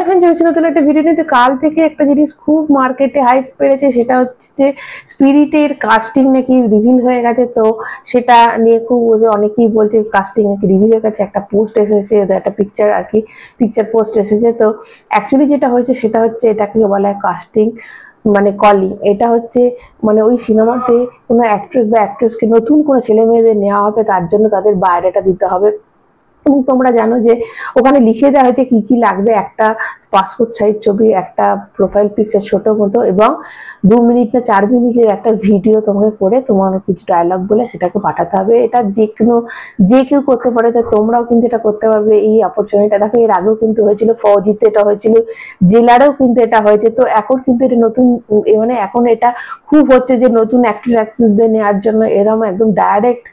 Friend, চলেছি নতুন একটা ভিডিও নিতে। কাল থেকে একটা জিনিস খুব মার্কেটে হাইপ পেয়েছে, সেটা হচ্ছে যে স্পিরিটের কাস্টিং নাকি রিভিল হয়ে গেছে। তো সেটা নিয়ে খুব অনেকেই বলছে কাস্টিং নাকি রিভিল হয়ে গেছে। একটা পোস্ট এসেছে, একটা পিকচার আর কি, পিকচার পোস্ট এসেছে। তো অ্যাকচুয়ালি যেটা হয়েছে সেটা হচ্ছে, এটাকে বলা হয় কাস্টিং, মানে কলিং। এটা হচ্ছে মানে ওই সিনেমাতে কোনো অ্যাক্ট্রেস বা অ্যাক্ট্রেসকে নতুন কোনো ছেলে মেয়েদের নেওয়া হবে, তার জন্য তাদের বায়োডাটা দিতে হবে। এবং তোমরা জানো যে ওখানে লিখে দেওয়া হয়েছে কি কি লাগবে। একটা পাসপোর্ট সাইজ ছবি, একটা প্রোফাইল পিকচার ছোট মতো, এবং 2 মিনিট না 4 মিনিটের একটা ভিডিও তোমাকে করে তোমার কিছু ডায়লগ বলে সেটাকে পাঠাতে হবে। এটা যে কেউ করতে পারে, তো তোমরাও কিন্তু এটা করতে পারবে। এই অপরচুনিটিটা দেখো, এর আগেও কিন্তু হয়েছিল, ফৌজিতে এটা হয়েছিল, জেলারেও কিন্তু এটা হয়েছে। তো এখন কিন্তু এটা নতুন, মানে এখন এটা খুব হচ্ছে যে নতুন অ্যাক্টর অ্যাক্ট্রেসদের নেওয়ার জন্য এরকম একদম ডাইরেক্ট,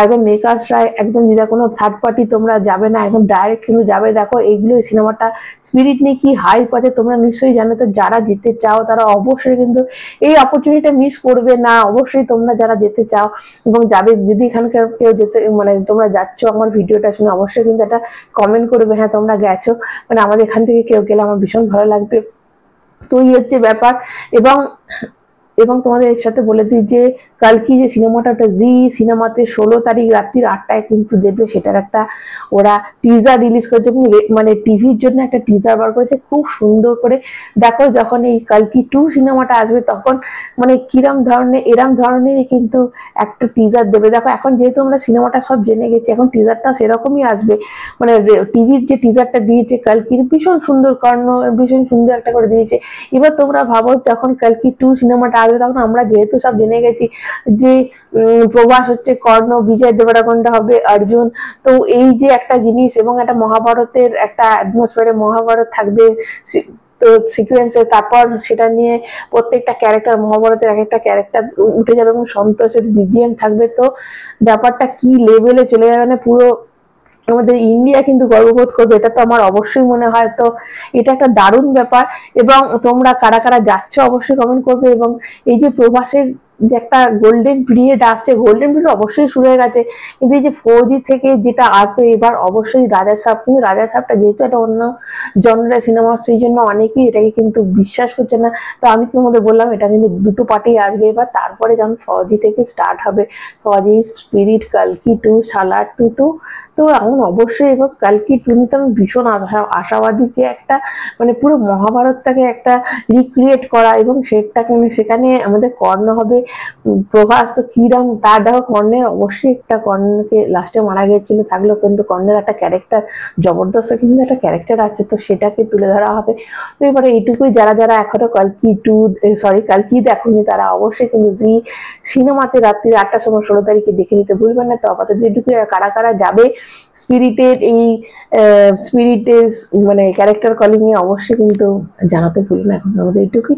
একদম মেকার্সরা একদম দিদা কোনো থার্ড পার্টি তোমরা যাবে না, একদম ডাইরেক্ট কিন্তু যাবে। দেখো এইগুলো সিনেমাটা স্পিরিট নিয়ে কি হাইপ আছে তোমরা নিশ্চয়ই জানো। তো যারা যেতে চাও তারা অবশ্যই কিন্তু এই অপরচুনিটিটা মিস করবে না। অবশ্যই তোমরা যারা যেতে চাও এবং যাবে, যদি এখানকার কেউ যেতে মানে তোমরা যাচ্ছ আমার ভিডিওটা শুনে, অবশ্যই কিন্তু একটা কমেন্ট করবে, হ্যাঁ তোমরা গেছো, মানে আমাদের এখান থেকে কেউ গেলে আমার ভীষণ ভালো লাগবে। তো এই হচ্ছে ব্যাপার। এবং এবং তোমাদের এর সাথে বলে দিই যে কালকে যে সিনেমাটা, ওটা জি সিনেমাতে 16 তারিখ রাত্রির 8টায় কিন্তু দেবে। সেটার একটা ওরা টিজার রিলিজ করেছে, এবং মানে টিভির জন্য একটা টিজার বার করেছে খুব সুন্দর করে। দেখো যখন এই কালকি 2 সিনেমাটা আসবে, তখন মানে কিরম ধরনের, এরম ধরনেরই কিন্তু একটা টিজার দেবে। দেখো এখন যেহেতু আমরা সিনেমাটা সব জেনে গেছি, এখন টিজারটা সেরকমই আসবে। মানে টিভির যে টিজারটা দিয়েছে কালকির, ভীষণ সুন্দর কর্ণ, ভীষণ সুন্দর একটা করে দিয়েছে। এবার তোমরা ভাবো যখন কালকি 2 সিনেমাটা আসবে, তখন আমরা যেহেতু সব জেনে গেছি যে প্রভাস হচ্ছে কর্ণ, বিজয় দেবরকোন্ডা হবে অর্জুন। তো এই যে একটা জিনিস, এবং একটা মহাভারতের একটা অ্যাটমসফিয়ারে মহাভারত থাকবে তো সিকুয়েন্সে, তারপর সেটা নিয়ে প্রত্যেকটা ক্যারেক্টার, মহাভারতের এক একটা ক্যারেক্টার উঠে যাবে, এবং সন্তোষের বিজিএম থাকবে। তো ব্যাপারটা কি লেভেলে চলে যাবে, মানে পুরো আমাদের ইন্ডিয়া কিন্তু গর্ববোধ করবে, এটা তো আমার অবশ্যই মনে হয়। তো এটা একটা দারুণ ব্যাপার। এবং তোমরা কারা কারা যাচ্ছ অবশ্যই কমেন্ট করবে। এবং এই যে প্রবাসের যে একটা গোল্ডেন পিরিয়ড আসছে, গোল্ডেন পিরিয়ড অবশ্যই শুরু হয়ে গেছে, কিন্তু এই যে ফৌজি থেকে যেটা আসবে এবার, অবশ্যই রাজা সাহেব। কিন্তু রাজা সাহেবটা যেহেতু একটা অন্য জনরের সিনেমা, সেই জন্য অনেকেই এটাকে কিন্তু বিশ্বাস করছে না। তো আমি তোমাদের বললাম এটা কিন্তু দুটো পার্টি আসবে এবার, তারপরে যেমন ফৌজি থেকে স্টার্ট হবে, ফৌজি, স্পিরিট, কালকি 2, সালার 2। তো এখন অবশ্যই এবং কালকি 2 নিতে আমি ভীষণ আশাবাদী যে একটা মানে পুরো মহাভারতটাকে একটা রিক্রিয়েট করা, এবং সেটাকে সেখানে আমাদের কর্ণ হবে প্রভাস। তো কিরম তার দেখো, কর্ণের অবশ্যই একটা, কর্ণকে লাস্টে মারা গিয়েছিল থাকলেও কিন্তু কর্ণের একটা ক্যারেক্টার, জবরদস্ত কিন্তু একটা ক্যারেক্টার আছে, তো সেটাকে তুলে ধরা হবে। তো এবারে এইটুকুই, যারা যারা এখনো কালকি 2 কালকি দেখোনি, তারা অবশ্যই কিন্তু জি সিনেমাতে রাত্রি 8টার সময় 16 তারিখে দেখে নিতে ভুলবেন না। তো আপাতত এইটুকুই। কারা কারা যাবে স্পিরিটের এই স্পিরিটের মানে ক্যারেক্টার কলিং এ, অবশ্যই কিন্তু জানাতে ভুলবেন না। এখন আমাদের এইটুকুই।